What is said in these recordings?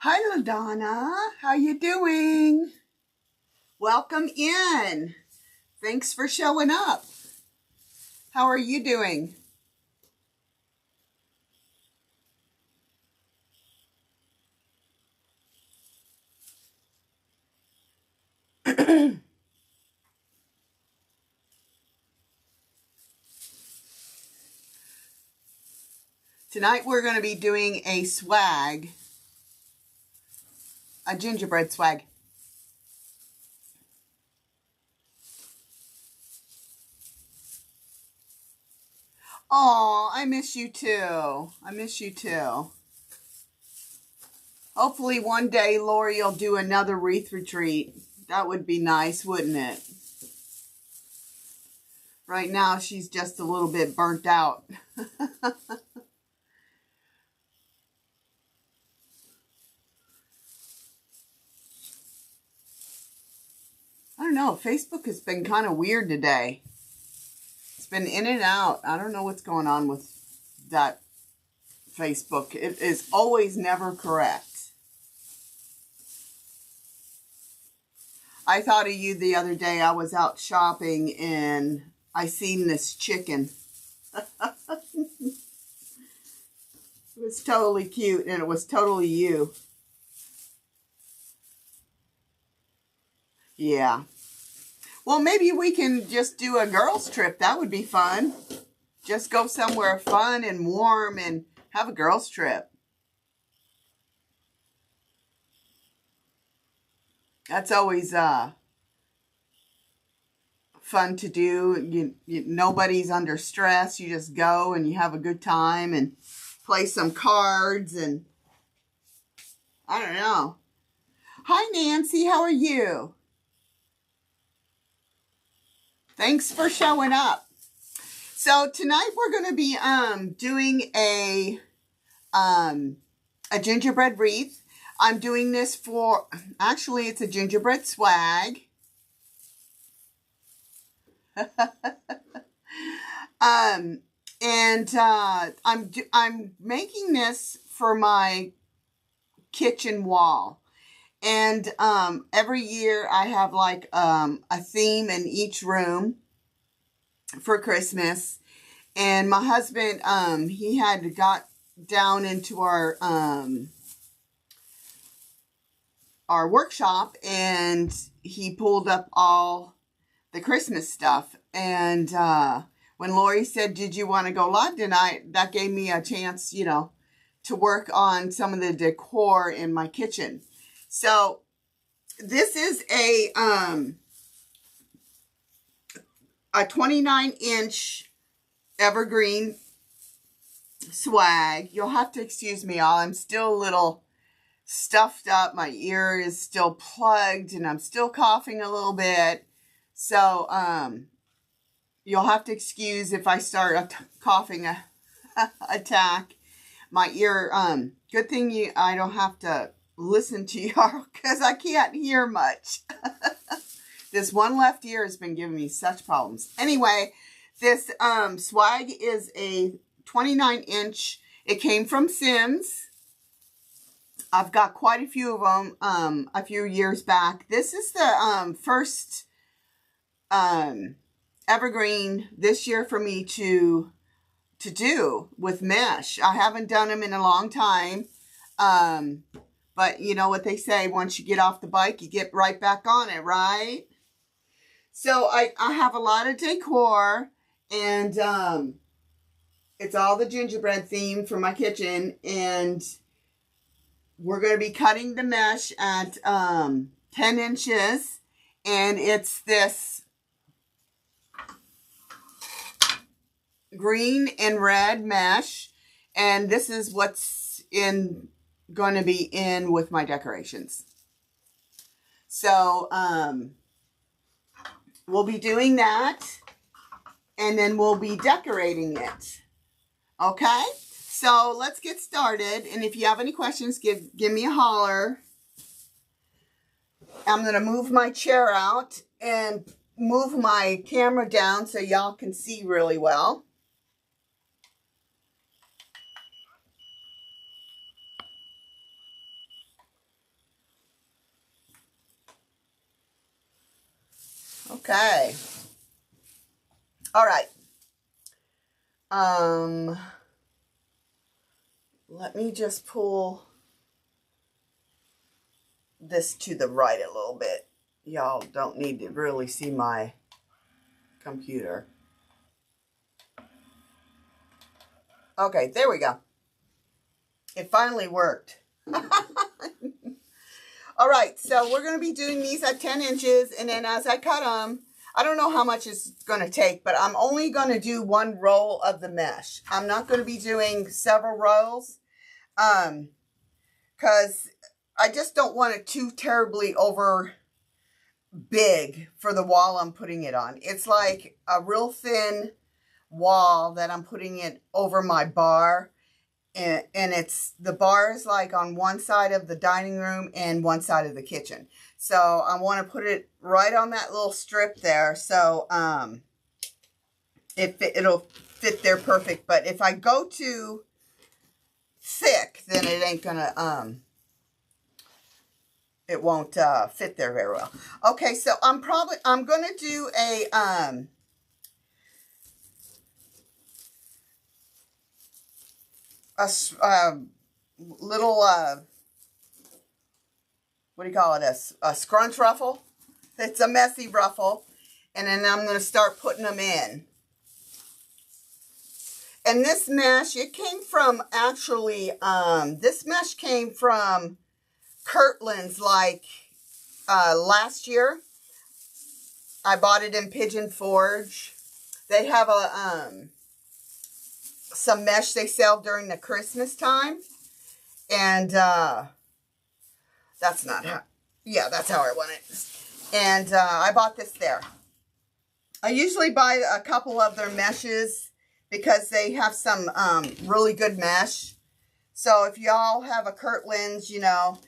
Hi, LaDonna. How you doing? Welcome in. Thanks for showing up. How are you doing? Tonight we're going to be doing a swag, a gingerbread swag. Oh, I miss you too. I miss you too. Hopefully one day Lori will do another wreath retreat. That would be nice, wouldn't it? Right now she's just a little bit burnt out. I don't know. Facebook has been kind of weird today. It's been in and out. I don't know what's going on with that Facebook. It is always never correct. I thought of you the other day. I was out shopping and I seen this chicken. It was totally cute and it was totally you. Yeah. Well, maybe we can just do a girls' trip. That would be fun. Just go somewhere fun and warm and have a girls' trip. That's always fun to do. Nobody's under stress. You just go and you have a good time and play some cards and I don't know. Hi, Nancy. How are you? Thanks for showing up. So tonight we're going to be doing a gingerbread wreath. I'm doing this for, actually it's a gingerbread swag. I'm making this for my kitchen wall. And every year I have like a theme in each room for Christmas. And my husband, he had got down into our workshop and he pulled up all the Christmas stuff. And when Lori said, did you want to go live tonight? That gave me a chance, you know, to work on some of the decor in my kitchen. So this is a 29-inch evergreen swag. You'll have to excuse me all. I'm still a little stuffed up. My ear is still plugged and I'm still coughing a little bit. So you'll have to excuse if I start a coughing attack. My ear, good thing I don't have to listen to y'all because I can't hear much. This one left ear has been giving me such problems. Anyway, this swag is a 29-inch. It came from Sims. I've got quite a few of them a few years back. This is the first evergreen this year for me to do with mesh. I haven't done them in a long time. But you know what they say, once you get off the bike, you get right back on it, right? So I have a lot of decor, and it's all the gingerbread theme for my kitchen, and we're going to be cutting the mesh at 10 inches, and it's this green and red mesh, and this is what's going to be in with my decorations. So we'll be doing that and then we'll be decorating it. Okay, so let's get started, and if you have any questions, give me a holler. I'm going to move my chair out and move my camera down so y'all can see really well. Okay. All right. Let me just pull this to the right a little bit. Y'all don't need to really see my computer. Okay, there we go. It finally worked. All right, so we're going to be doing these at 10 inches, and then as I cut them, I don't know how much it's going to take, but I'm only going to do one roll of the mesh. I'm not going to be doing several rolls, because I just don't want it too terribly over big for the wall I'm putting it on. It's like a real thin wall that I'm putting it over my bar. And it's, the bar is like on one side of the dining room and one side of the kitchen. So I want to put it right on that little strip there. So it'll fit there perfect. But if I go too thick, then it ain't gonna, it won't fit there very well. Okay, so I'm gonna do a little, what do you call it, a scrunch ruffle. It's a messy ruffle. And then I'm going to start putting them in. And this mesh, it came from, actually, this mesh came from Kirtland's, like, last year. I bought it in Pigeon Forge. They have some mesh they sell during the Christmas time. And that's not how, yeah, that's how I want it. And I bought this there. I usually buy a couple of their meshes because they have some really good mesh. So if y'all have a Kirtland's, you know,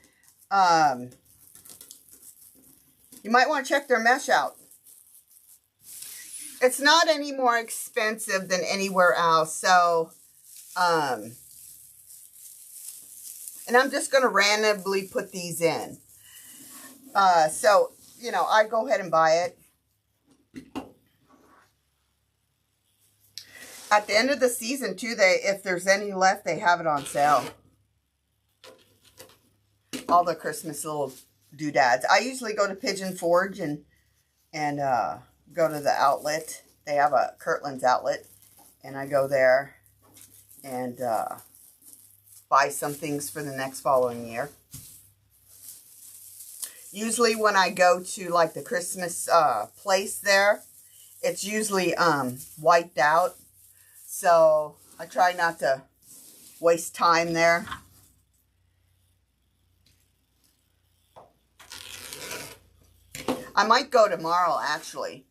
you might want to check their mesh out. It's not any more expensive than anywhere else. So, and I'm just going to randomly put these in. So, you know, I go ahead and buy it. At the end of the season, too, if there's any left, they have it on sale. All the Christmas little doodads. I usually go to Pigeon Forge and go to the outlet. They have a Kirtland's outlet. And I go there and buy some things for the next following year. Usually when I go to like the Christmas place there, it's usually wiped out. So I try not to waste time there. I might go tomorrow, actually.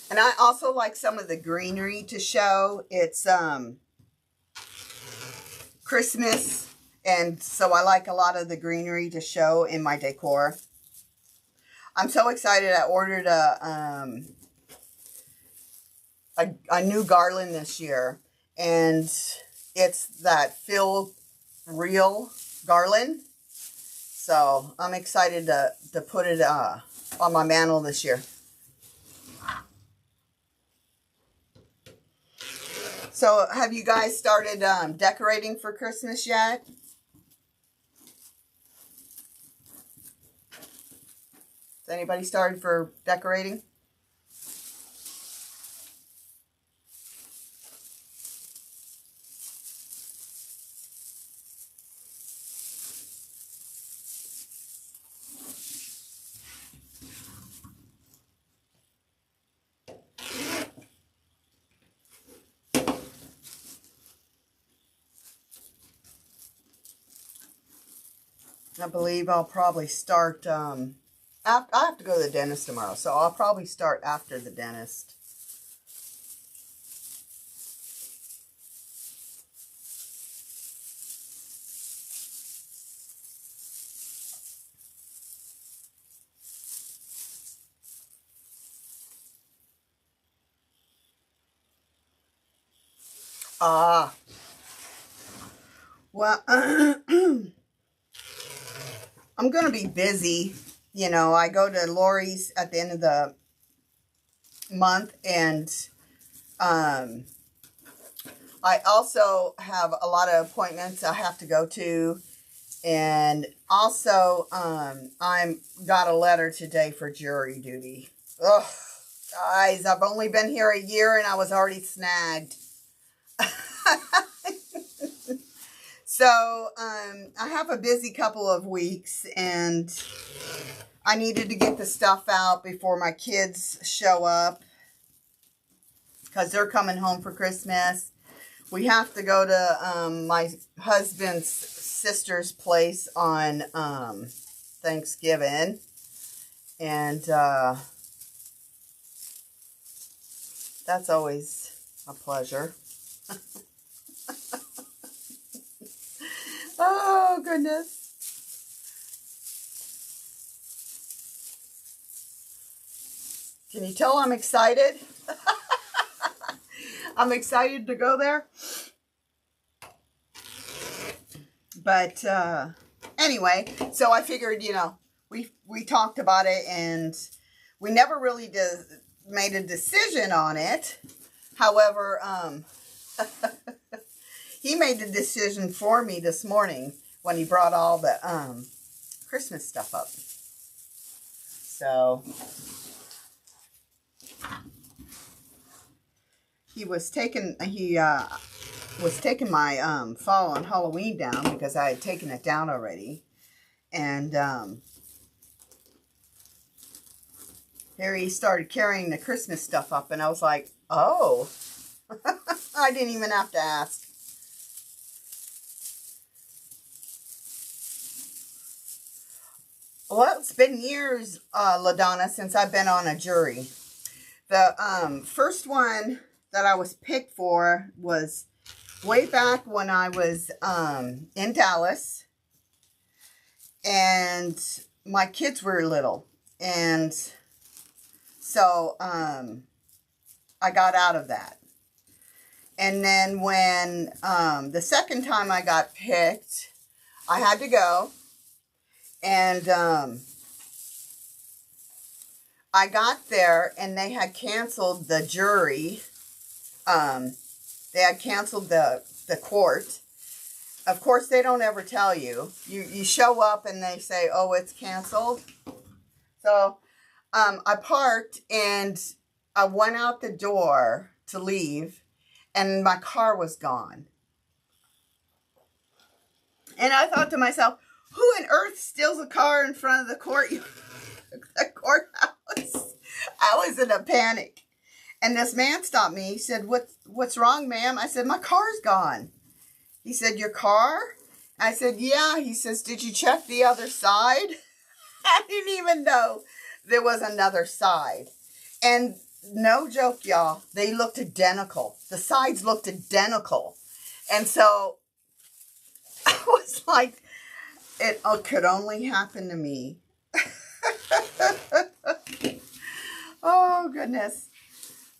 And I also like some of the greenery to show. It's Christmas, and so I like a lot of the greenery to show in my decor. I'm so excited. I ordered a new garland this year, and it's that Feel Real garland. So I'm excited to put it on my mantle this year. So have you guys started decorating for Christmas yet? Has anybody started for decorating? I believe I'll probably start, I have to go to the dentist tomorrow, so I'll probably start after the dentist. Ah, well, I'm going to be busy. You know, I go to Lori's at the end of the month, and I also have a lot of appointments I have to go to. And also, I'm got a letter today for jury duty. Ugh, guys, I've only been here a year and I was already snagged. So, I have a busy couple of weeks, and I needed to get the stuff out before my kids show up, because they're coming home for Christmas. We have to go to my husband's sister's place on Thanksgiving, and that's always a pleasure. Oh, goodness. Can you tell I'm excited? I'm excited to go there. But anyway, so I figured, you know, we talked about it, and we never really made a decision on it. However, he made the decision for me this morning when he brought all the Christmas stuff up. So he was taking my fall on Halloween down, because I had taken it down already. And here he started carrying the Christmas stuff up, and I was like, oh. I didn't even have to ask. Well, it's been years, LaDonna, since I've been on a jury. The first one that I was picked for was way back when I was in Dallas, and my kids were little, and so I got out of that. And then when the second time I got picked, I had to go. And I got there, and they had canceled the jury. They had canceled the court. Of course, they don't ever tell you. You show up, and they say, oh, it's canceled. So I parked, and I went out the door to leave, and my car was gone. And I thought to myself, who on earth steals a car in front of the courthouse? I was in a panic. And this man stopped me. He said, what's wrong, ma'am? I said, my car's gone. He said, your car? I said, yeah. He says, did you check the other side? I didn't even know there was another side. And no joke, y'all, they looked identical. The sides looked identical. And so I was like, it could only happen to me. Oh, goodness.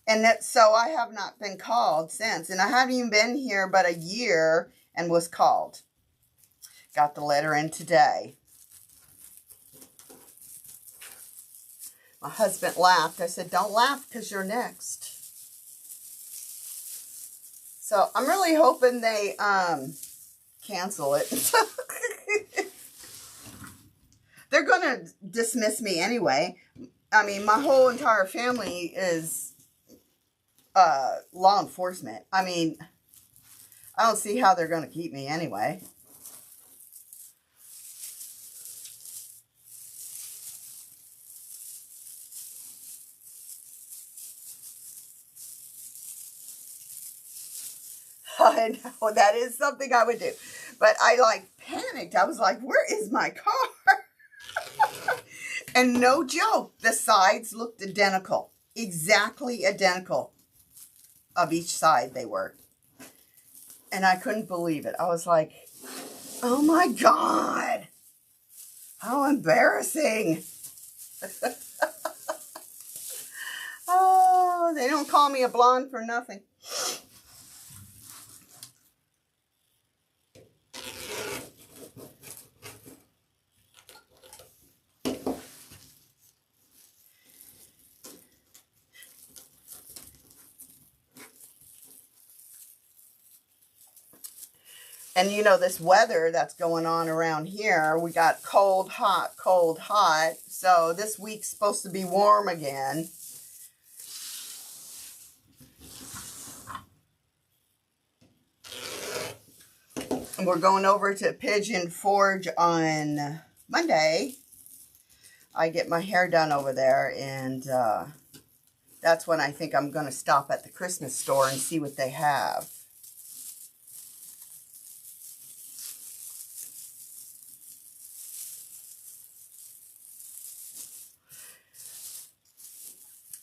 And so I have not been called since. And I haven't even been here but a year and was called. Got the letter in today. My husband laughed. I said, don't laugh, because you're next. So I'm really hoping they cancel it. They're going to dismiss me anyway. I mean, my whole entire family is law enforcement. I mean, I don't see how they're going to keep me anyway. I know that is something I would do. But I like panicked. I was like, where is my car? And no joke, the sides looked identical. Exactly identical. Of each side they were. And I couldn't believe it. I was like, oh my God. How embarrassing. Oh, they don't call me a blonde for nothing. And you know, this weather that's going on around here, we got cold, hot, cold, hot. So this week's supposed to be warm again. And we're going over to Pigeon Forge on Monday. I get my hair done over there, and that's when I think I'm going to stop at the Christmas store and see what they have.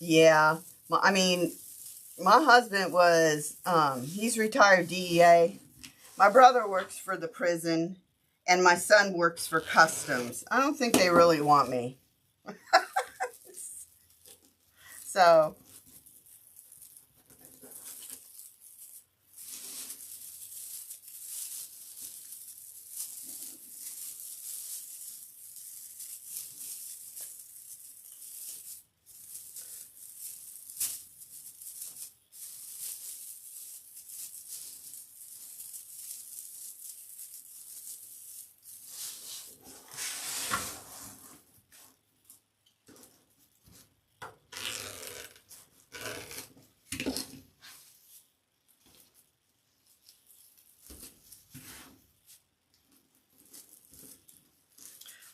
Yeah, I mean, my husband was, he's retired DEA. My brother works for the prison, and my son works for customs. I don't think they really want me. So,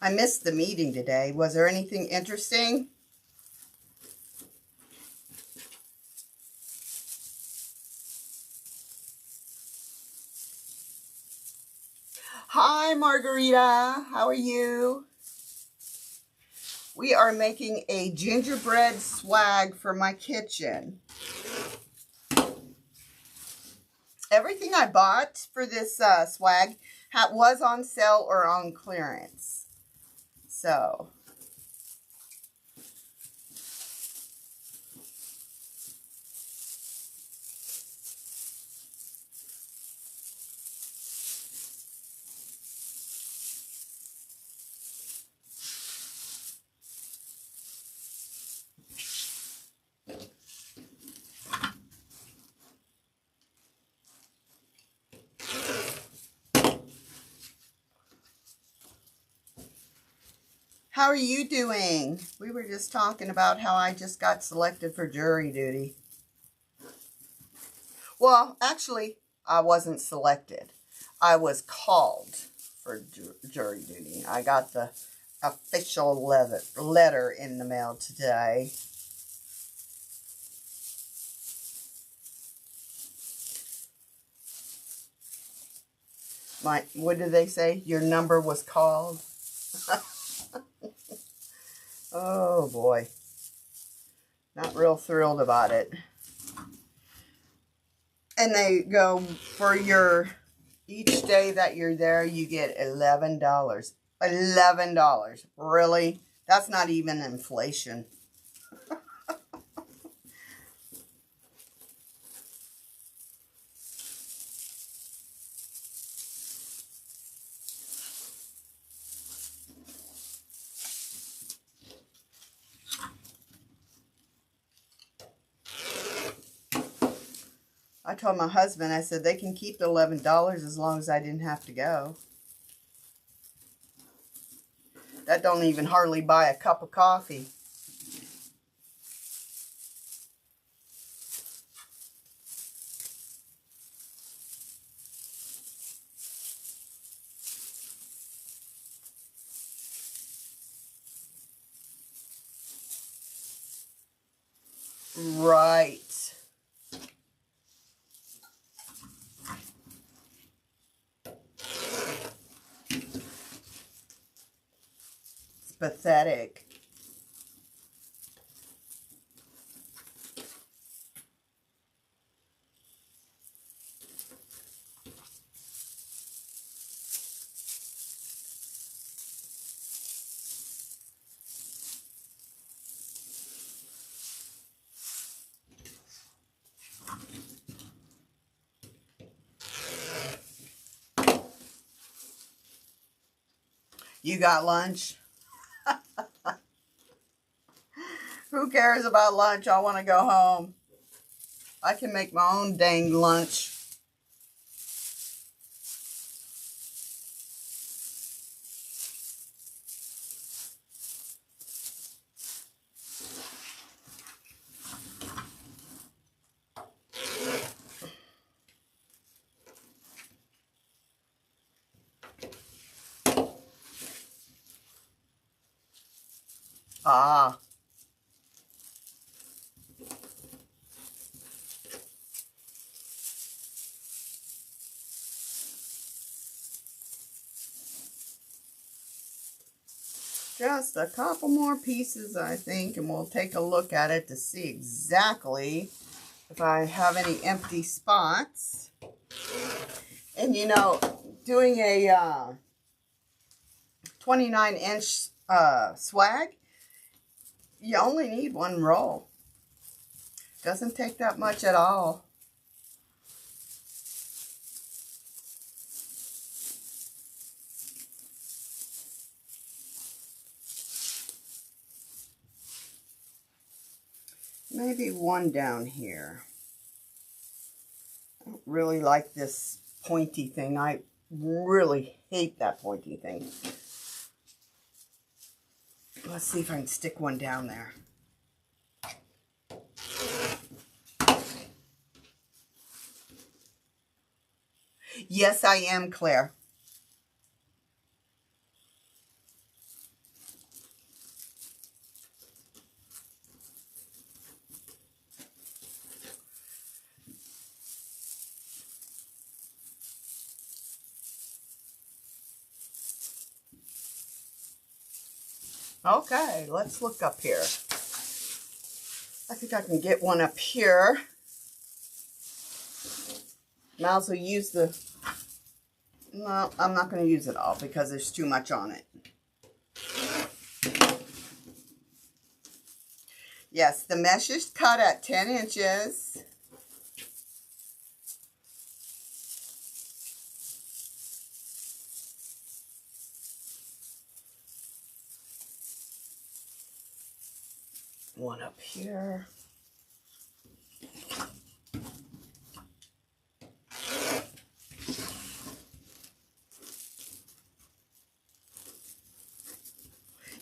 I missed the meeting today. Was there anything interesting? Hi, Margarita. How are you? We are making a gingerbread swag for my kitchen. Everything I bought for this swag was on sale or on clearance. So, how are you doing? We were just talking about how I just got selected for jury duty. Well, actually, I wasn't selected. I was called for jury duty. I got the official letter in the mail today. What did they say? Your number was called? Oh, boy. Not real thrilled about it. And they go, for each day that you're there, you get $11. $11. Really? That's not even inflation. I told my husband, I said, they can keep the $11 as long as I didn't have to go. That don't even hardly buy a cup of coffee. Right. pathetic. You got lunch? Who cares about lunch? I want to go home. I can make my own dang lunch. Ah. Just a couple more pieces, I think, and we'll take a look at it to see exactly if I have any empty spots. And you know, doing a 29-inch swag, you only need one roll. Doesn't take that much at all. Maybe one down here. I don't really like this pointy thing. I really hate that pointy thing. Let's see if I can stick one down there. Yes, I am, Claire. Okay, let's look up here. I think I can get one up here. Might as well use the... No, I'm not going to use it all because there's too much on it. Yes, the mesh is cut at 10 inches. One up here.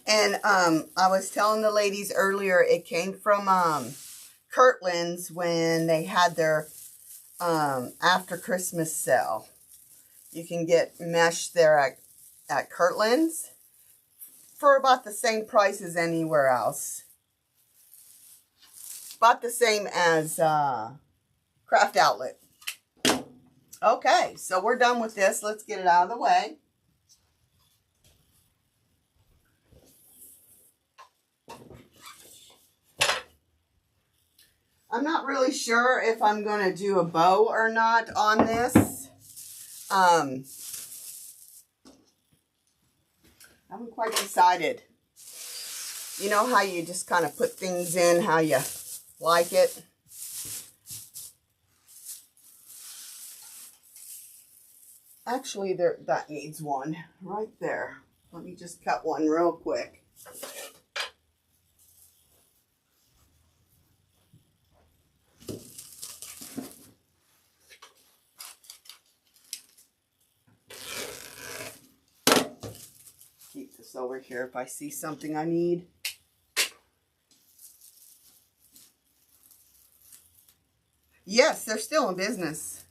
And I was telling the ladies earlier, it came from Kirtland's when they had their after Christmas sale. You can get mesh there at Kirtland's for about the same price as anywhere else. About the same as Craft Outlet. Okay, so we're done with this. Let's get it out of the way. I'm not really sure if I'm going to do a bow or not on this. I haven't quite decided. You know how you just kind of put things in how you like it? Actually, that needs one right there. Let me just cut one real quick. Keep this over here if I see something I need. Yes, they're still in business.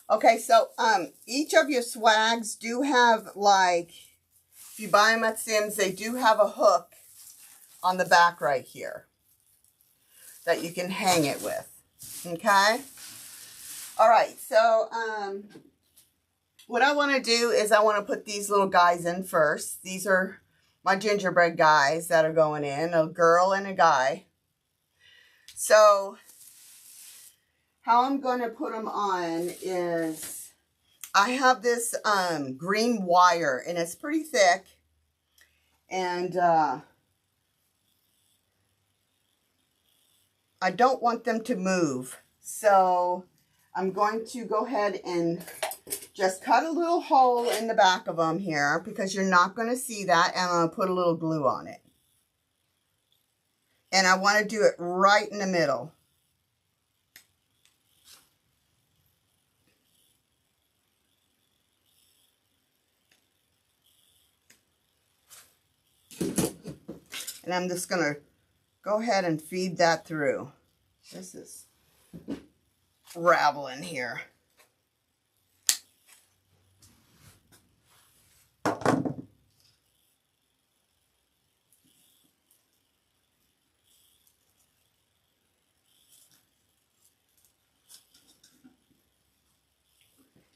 Okay, so each of your swags do have, like, if you buy them at Sims, they do have a hook on the back right here that you can hang it with. Okay? All right, so what I want to do is I want to put these little guys in first. These are my gingerbread guys that are going in, a girl and a guy. So how I'm going to put them on is I have this green wire, and it's pretty thick. And I don't want them to move. So I'm going to go ahead and just cut a little hole in the back of them here, because you're not going to see that, and I'm going to put a little glue on it. And I want to do it right in the middle. And I'm just going to go ahead and feed that through. This is raveling here.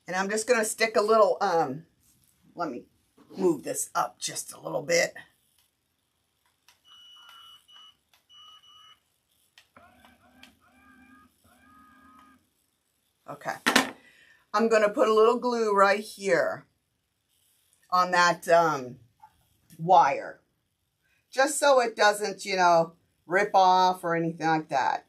And I'm just going to stick a little, let me move this up just a little bit. Okay. I'm going to put a little glue right here on that wire, just so it doesn't, you know, rip off or anything like that.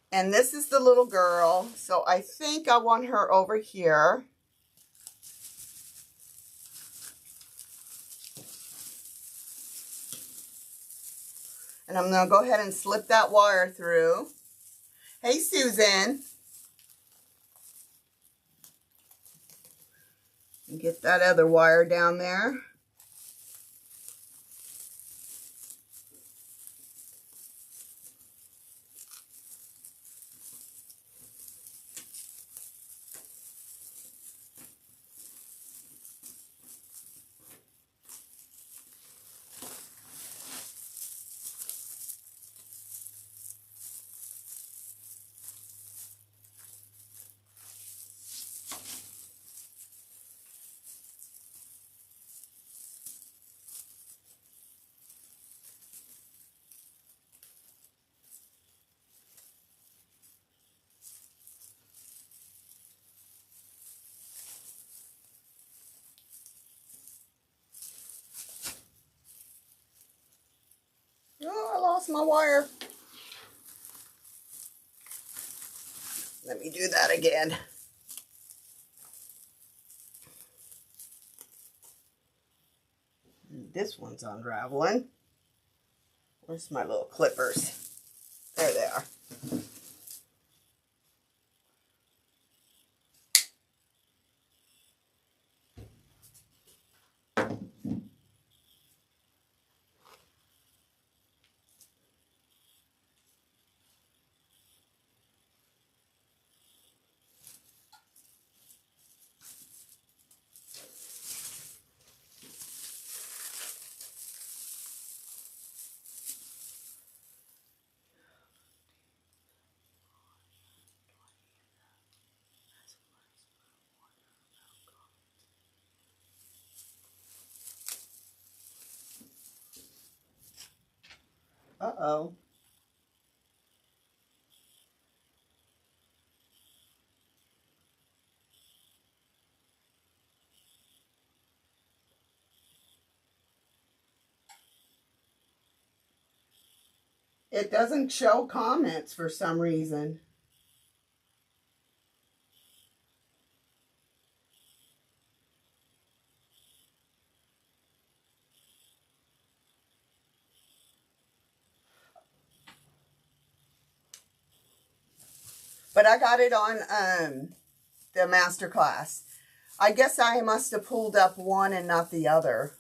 And this is the little girl, so I think I want her over here. And I'm going to go ahead and slip that wire through. Hey, Susan. And get that other wire down there. Oh, I lost my wire. Let me do that again. This one's unraveling. Where's my little clippers? There they are. Uh-oh. It doesn't show comments for some reason. But I got it on the masterclass. I guess I must have pulled up one and not the other.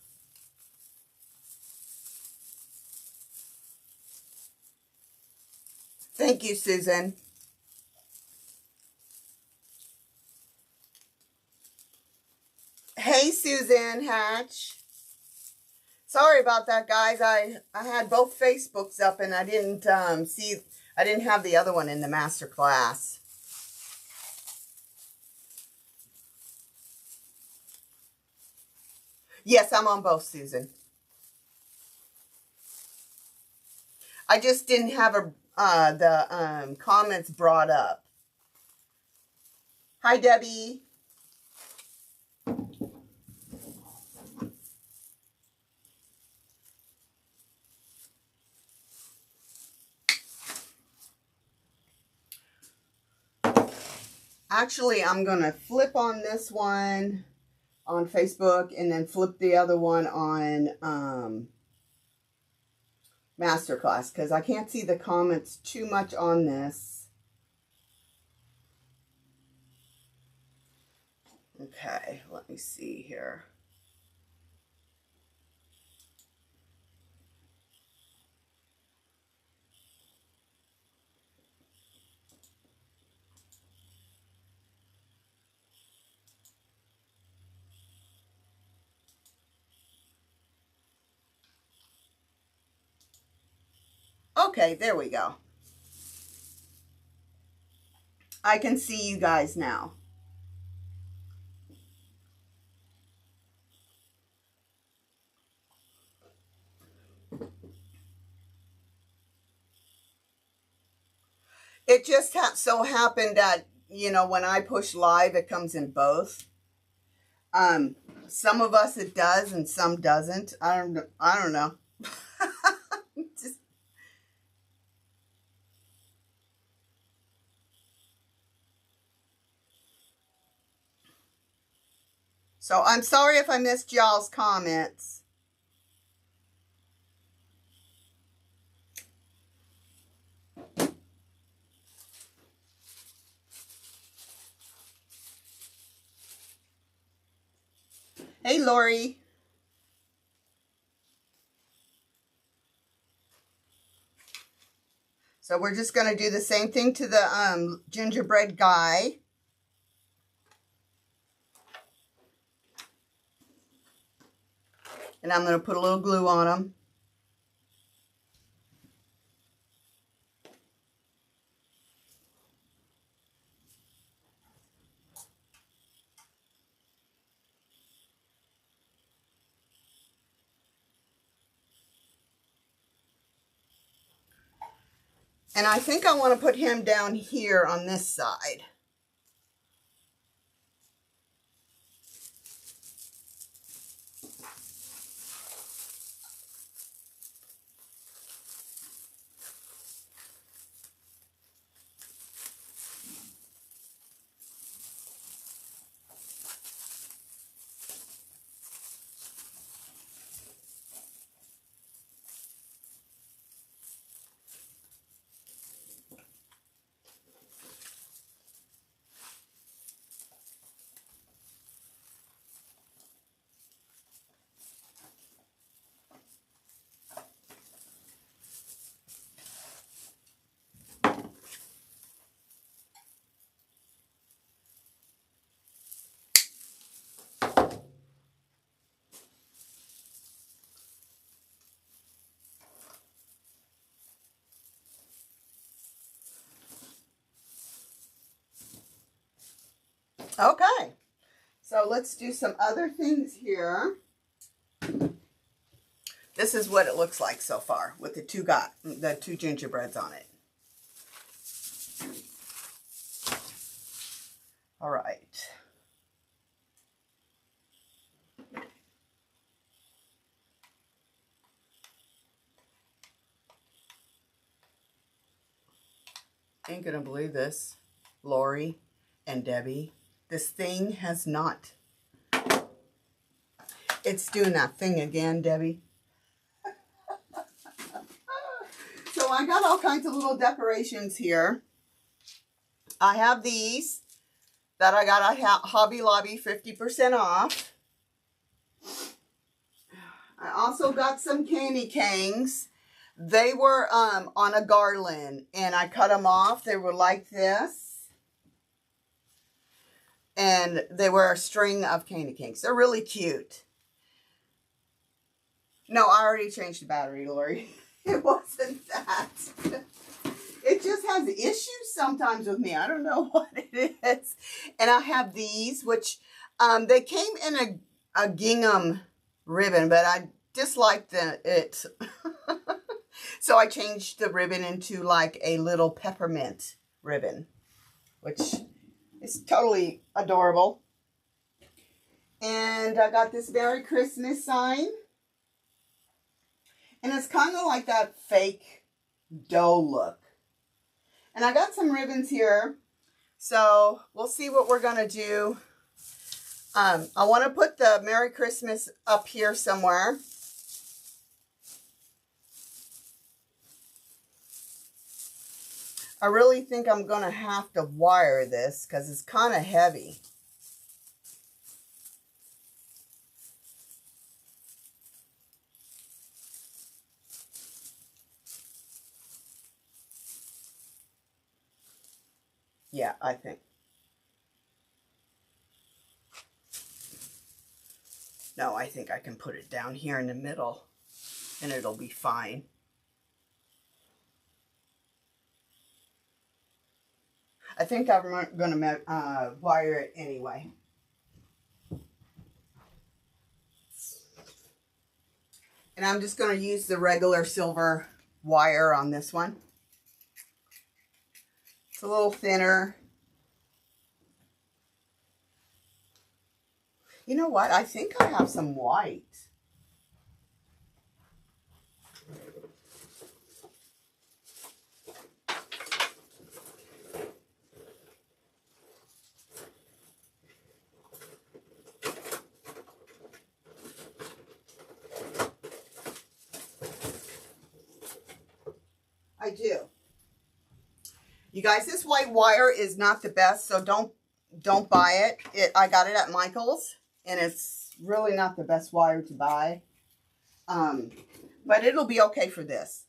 Thank you, Susan. Hey, Suzanne Hatch. Sorry about that, guys. I had both Facebooks up and I didn't I didn't have the other one in the masterclass. Yes, I'm on both, Susan. I just didn't have the comments brought up. Hi, Debbie. Actually, I'm going to flip on this one on Facebook and then flip the other one on masterclass because I can't see the comments too much on this. Okay, let me see here. Okay, there we go. I can see you guys now. It just so happened that, you know, when I push live, it comes in both. Some of us it does and some doesn't. I don't know. Just, so I'm sorry if I missed y'all's comments. Hey, Lori. So we're just going to do the same thing to the gingerbread guy. And I'm going to put a little glue on him. And I think I want to put him down here on this side. Okay, so let's do some other things here. This is what it looks like so far with the two gingerbreads on it. All right. Ain't gonna believe this, Lori and Debbie. This thing has not. It's doing that thing again, Debbie. So I got all kinds of little decorations here. I have these that I got at Hobby Lobby 50% off. I also got some candy canes. They were on a garland and I cut them off. They were like this. And they were a string of candy canes. They're really cute. No, I already changed the battery, Lori. It wasn't that. It just has issues sometimes with me. I don't know what it is. And I have these, which they came in a gingham ribbon, but I disliked it. So I changed the ribbon into like a little peppermint ribbon, which is totally adorable. And I got this Merry Christmas sign. And it's kind of like that fake dough look. And I got some ribbons here. So we'll see what we're going to do. I want to put the Merry Christmas up here somewhere. I really think I'm going to have to wire this because it's kind of heavy. Yeah, I think. No, I think I can put it down here in the middle and it'll be fine. I think I'm going to wire it anyway. And I'm just going to use the regular silver wire on this one. It's a little thinner. You know what? I think I have some white. I do. You guys, this white wire is not the best, so don't buy it. I got it at Michael's, and it's really not the best wire to buy. But it'll be okay for this.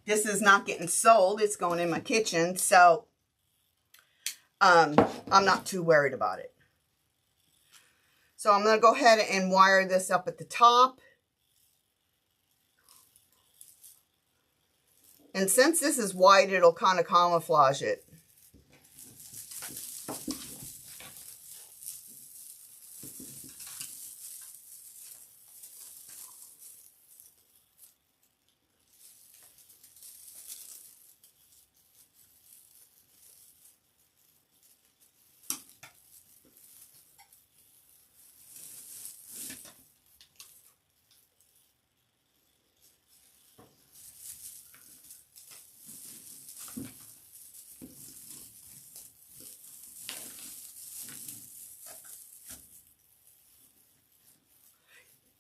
This is not getting sold. It's going in my kitchen, so I'm not too worried about it. So I'm going to go ahead and wire this up at the top. And since this is white, it'll kind of camouflage it.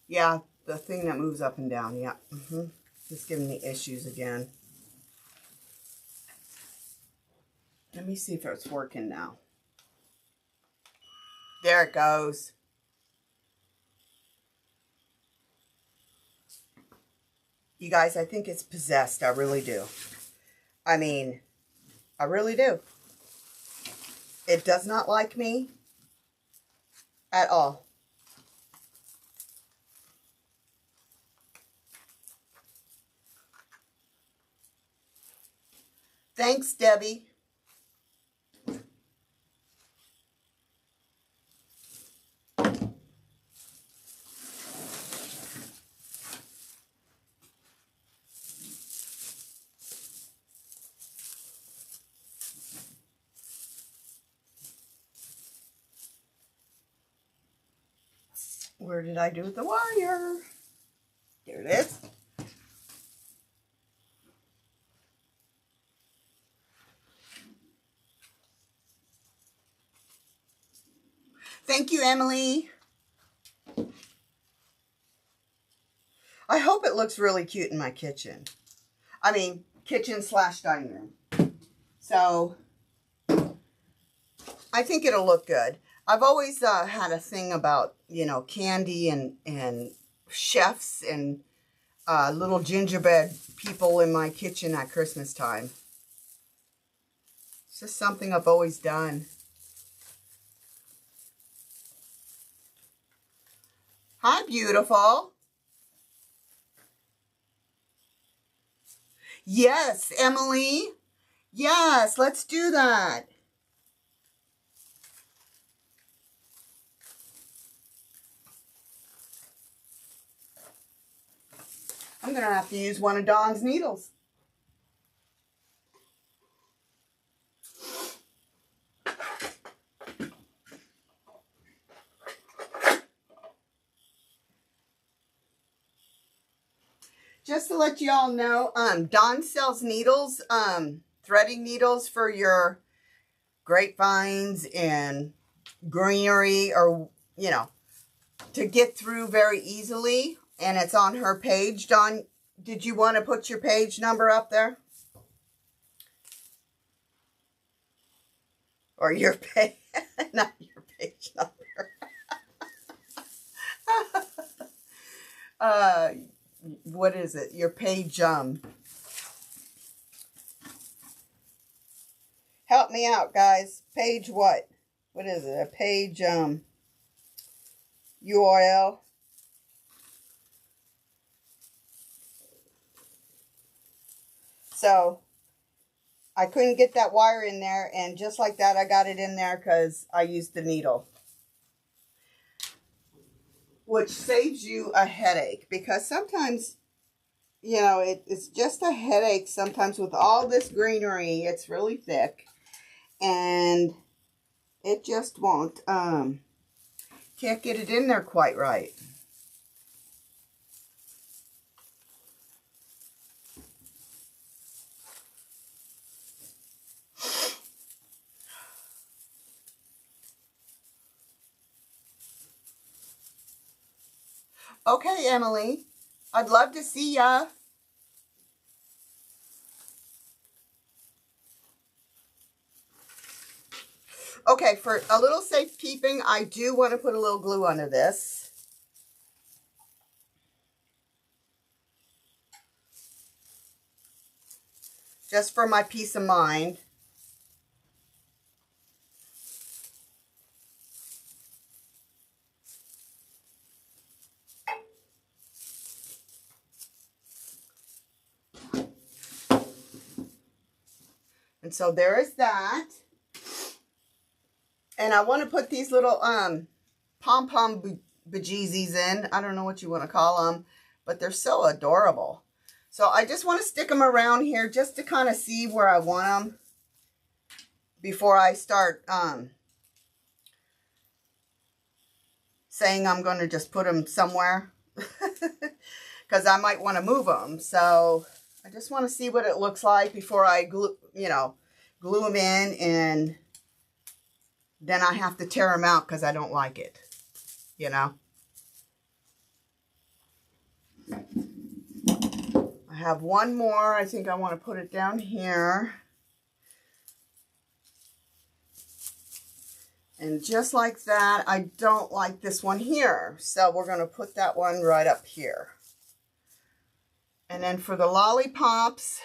Yeah, the thing that moves up and down, yeah. It's giving me issues again. Let me see if it's working now. There it goes. You guys, I think it's possessed. I really do. I mean, I really do. It does not like me at all. Thanks, Debbie. Where did I do the wire? There it is. Thank you, Emily. I hope it looks really cute in my kitchen. I mean, kitchen / dining room. So, I think it'll look good. I've always had a thing about, you know, candy and chefs and little gingerbread people in my kitchen at Christmas time. just something I've always done. Hi, beautiful. Yes, Emily. Yes, let's do that. I'm going to have to use one of Dawn's needles. Just to let you all know, Dawn sells needles, threading needles for your grapevines and greenery, or, you know, to get through very easily. And it's on her page. Dawn, did you want to put your page number up there? Or your page, not your page number. What is it? Your page, help me out, guys. Page what? What is it? A page, URL? So, I couldn't get that wire in there, and just like that, I got it in there because I used the needle. Which saves you a headache, because sometimes, you know, it's just a headache sometimes with all this greenery. It's really thick, and it just won't, can't get it in there quite right. Okay, Emily, I'd love to see ya. Okay, for a little safekeeping, I do want to put a little glue under this. Just for my peace of mind. And so there is that. And I want to put these little pom-pom bejeezies in. I don't know what you want to call them, but they're so adorable. So I just want to stick them around here just to kind of see where I want them before I start saying I'm going to just put them somewhere. Because I might want to move them. So I just want to see what it looks like before I glue, you know, glue them in, and then I have to tear them out because I don't like it, you know. I have one more. I think I want to put it down here. And just like that, I don't like this one here. So we're going to put that one right up here. And then for the lollipops,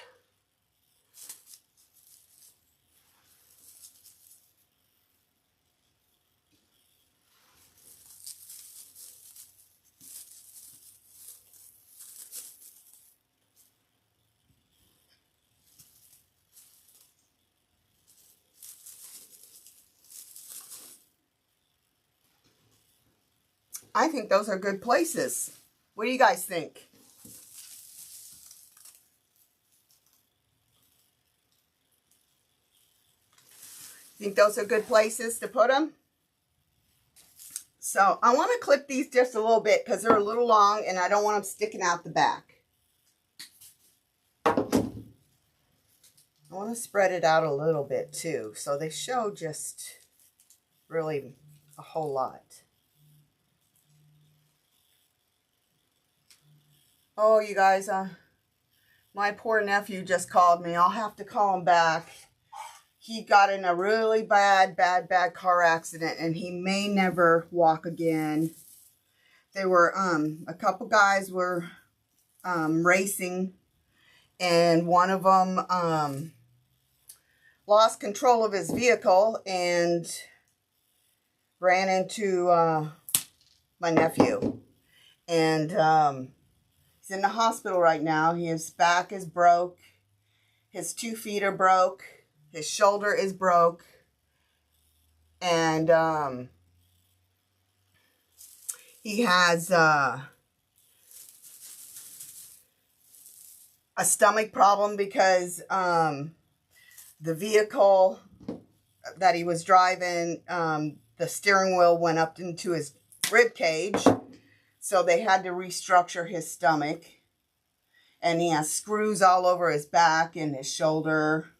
I think those are good places. What do you guys think? Think those are good places to put them? So I want to clip these just a little bit because they're a little long and I don't want them sticking out the back. I want to spread it out a little bit too, so they show just really a whole lot. Oh, you guys, my poor nephew just called me. I'll have to call him back. He got in a really bad car accident, and he may never walk again. They were, a couple guys were racing, and one of them lost control of his vehicle and ran into my nephew. And he's in the hospital right now. His back is broke. His 2 feet are broke. His shoulder is broke. And he has a stomach problem because the vehicle that he was driving, the steering wheel went up into his rib cage. So they had to restructure his stomach. And he has screws all over his back and his shoulder.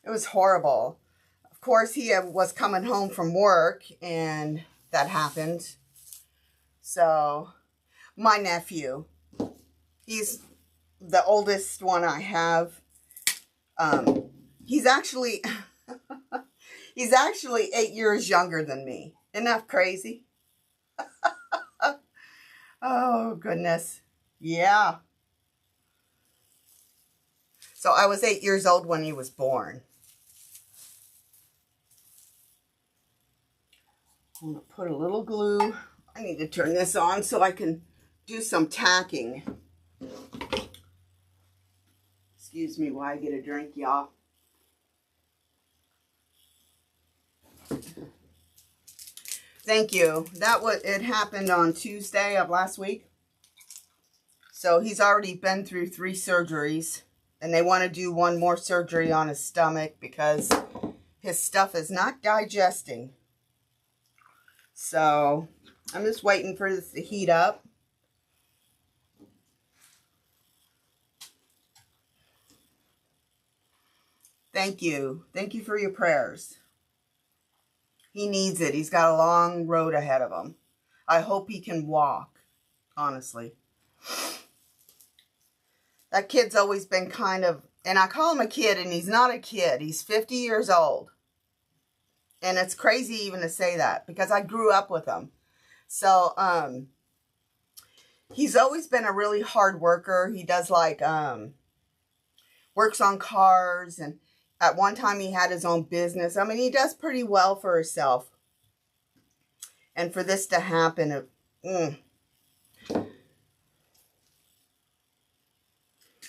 It was horrible. Of course, he was coming home from work and that happened. So my nephew, he's the oldest one I have. He's actually 8 years younger than me. Isn't that crazy? Oh, goodness. Yeah. So I was 8 years old when he was born. I'm going to put a little glue. I need to turn this on so I can do some tacking. Excuse me while I get a drink, y'all. Thank you. It happened on Tuesday of last week. So he's already been through 3 surgeries. And they want to do 1 more surgery on his stomach because his stuff is not digesting. So I'm just waiting for this to heat up. Thank you. Thank you for your prayers. He needs it. He's got a long road ahead of him. I hope he can walk, honestly. That kid's always been kind of, and I call him a kid, and he's not a kid. He's 50 years old. And it's crazy even to say that, because I grew up with him. So, he's always been a really hard worker. He does like, works on cars, and at one time he had his own business. I mean, he does pretty well for himself. And for this to happen,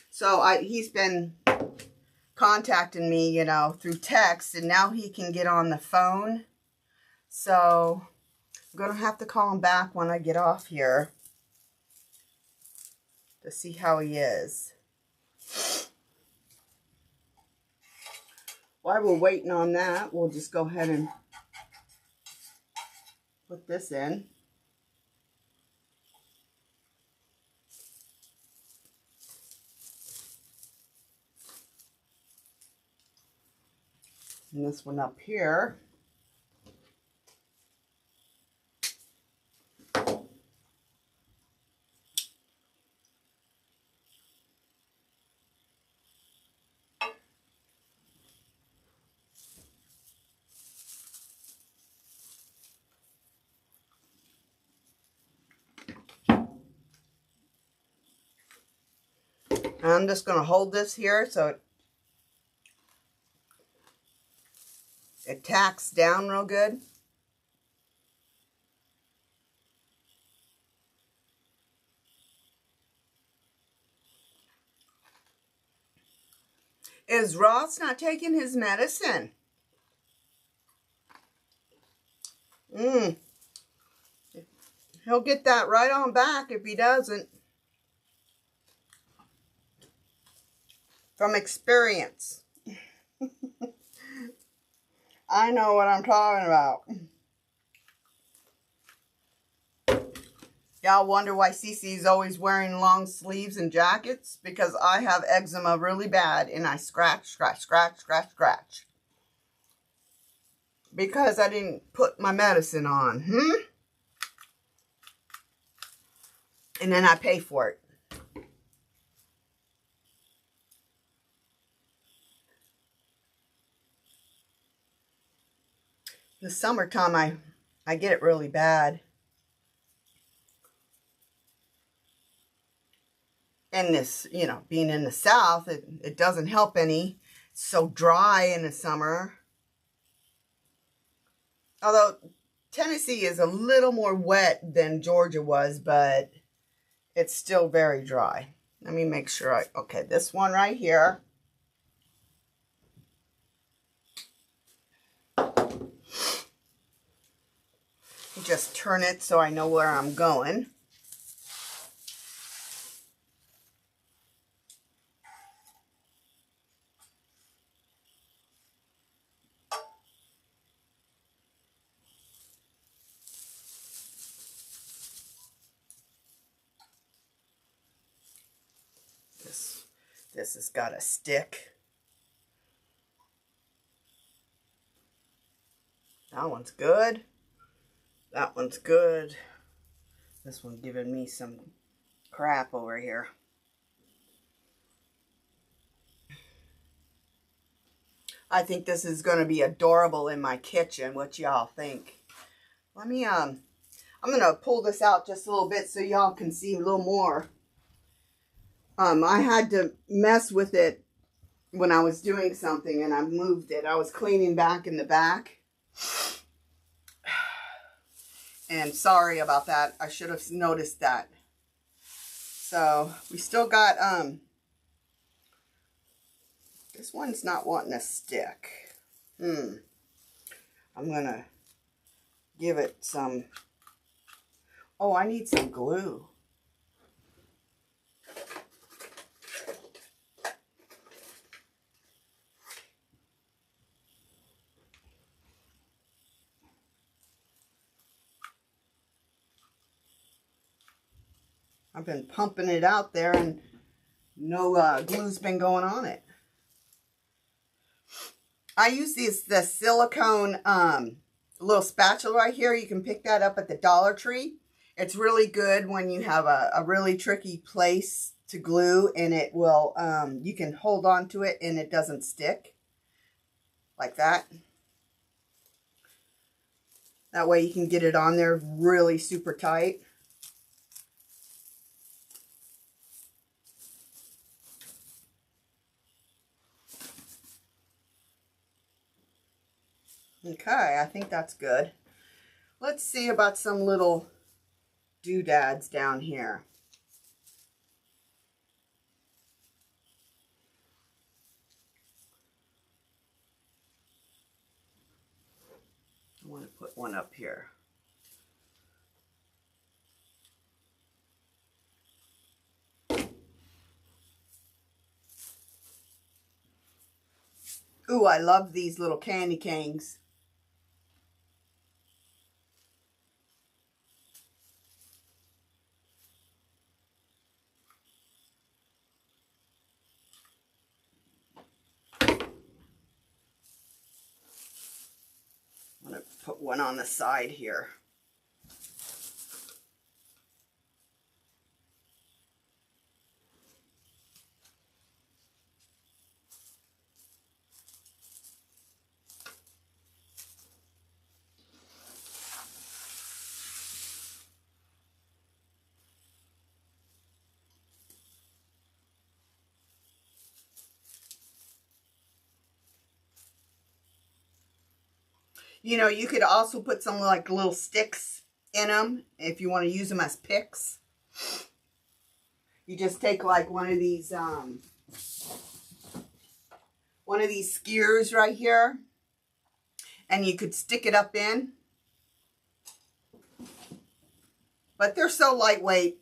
So he's been contacting me, you know, through text, and now he can get on the phone. So I'm going to have to call him back when I get off here to see how he is. While we're waiting on that, we'll just go ahead and put this in. And this one up here. I'm just going to hold this here so it tacks down real good. Is Ross not taking his medicine? He'll get that right on back if he doesn't. From experience. I know what I'm talking about. Y'all wonder why Cece is always wearing long sleeves and jackets? Because I have eczema really bad and I scratch, scratch, scratch, scratch, scratch. Because I didn't put my medicine on. And then I pay for it. In the summertime, I get it really bad. And this, you know, being in the South, it doesn't help any. so dry in the summer. Although Tennessee is a little more wet than Georgia was, but it's still very dry. Let me make sure okay, this one right here. Just turn it so I know where I'm going. This has got a stick. That one's good. That one's good. This one giving me some crap over here. I think this is going to be adorable in my kitchen. What y'all think? Let me, I'm going to pull this out just a little bit so y'all can see a little more. I had to mess with it when I was doing something and I moved it. I was cleaning back in the back. And sorry about that. I should have noticed that. So we still got, this one's not wanting to stick. I'm going to give it some, oh, I need some glue. I've been pumping it out there and no glue's been going on it. I use the silicone little spatula right here. You can pick that up at the Dollar Tree. It's really good when you have a really tricky place to glue, and it will, you can hold on to it and it doesn't stick like that. That way you can get it on there really super tight. Okay, I think that's good. Let's see about some little doodads down here. I want to put one up here. Ooh, I love these little candy canes. I'm going to put one on the side here. You know, you could also put some like little sticks in them if you want to use them as picks. You just take like one of these skewers right here, and you could stick it up in. But they're so lightweight.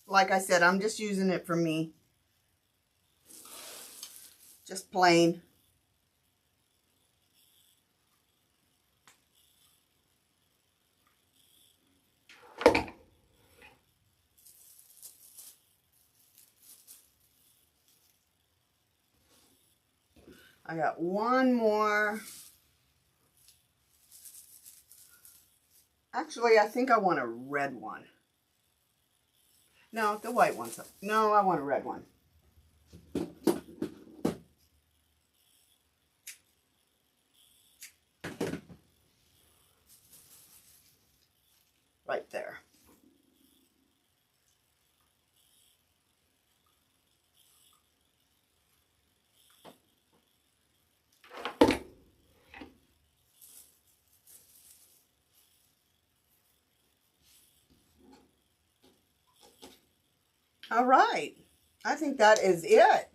Like I said, I'm just using it for me. Just plain. I got one more. Actually, I think I want a red one. No, the white one's up. No, I want a red one. Right there. All right. I think that is it.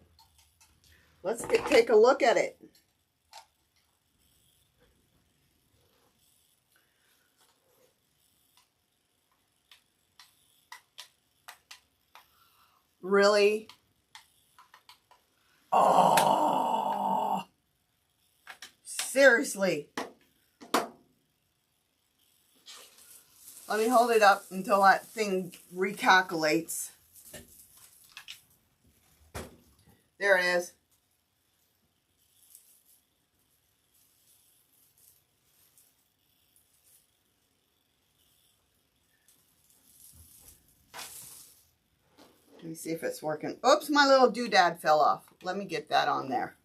Let's take a look at it. Really? Oh, seriously. Let me hold it up until that thing recalculates. There it is. Let me see if it's working. Oops, my little doodad fell off. Let me get that on there.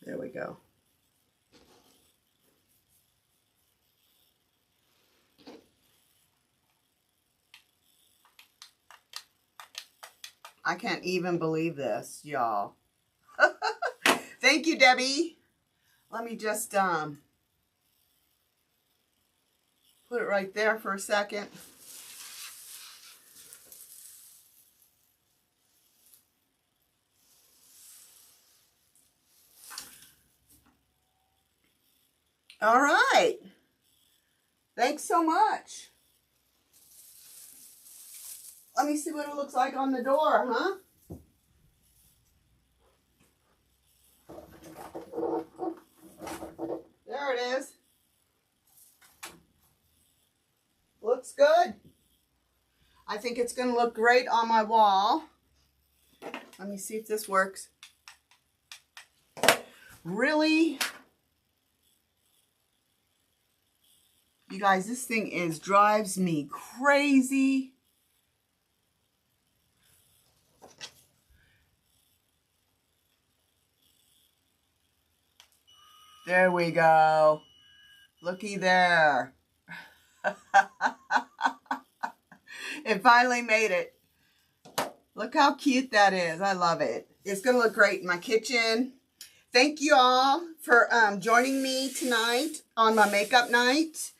There we go. I can't even believe this, y'all. Thank you, Debbie. Let me just put it right there for a second. All right. Thanks so much. Let me see what it looks like on the door, huh? There it is. Looks good. I think it's going to look great on my wall. Let me see if this works. Really? You guys, this thing drives me crazy. There we go. Looky there. It finally made it. Look how cute that is. I love it. It's going to look great in my kitchen. Thank you all for joining me tonight on my makeup night.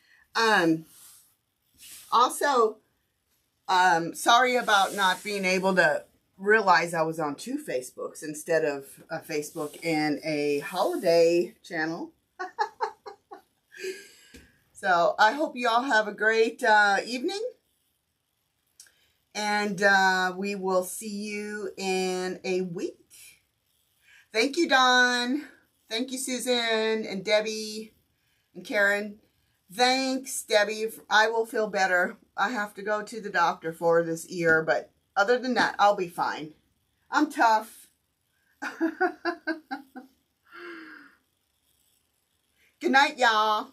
Also, sorry about not being able to realize I was on 2 Facebooks instead of a Facebook and a holiday channel. So I hope you all have a great evening. And we will see you in a week. Thank you, Dawn. Thank you, Susan and Debbie and Karen. Thanks, Debbie. I will feel better. I have to go to the doctor for this ear, but other than that, I'll be fine. I'm tough. Good night, y'all.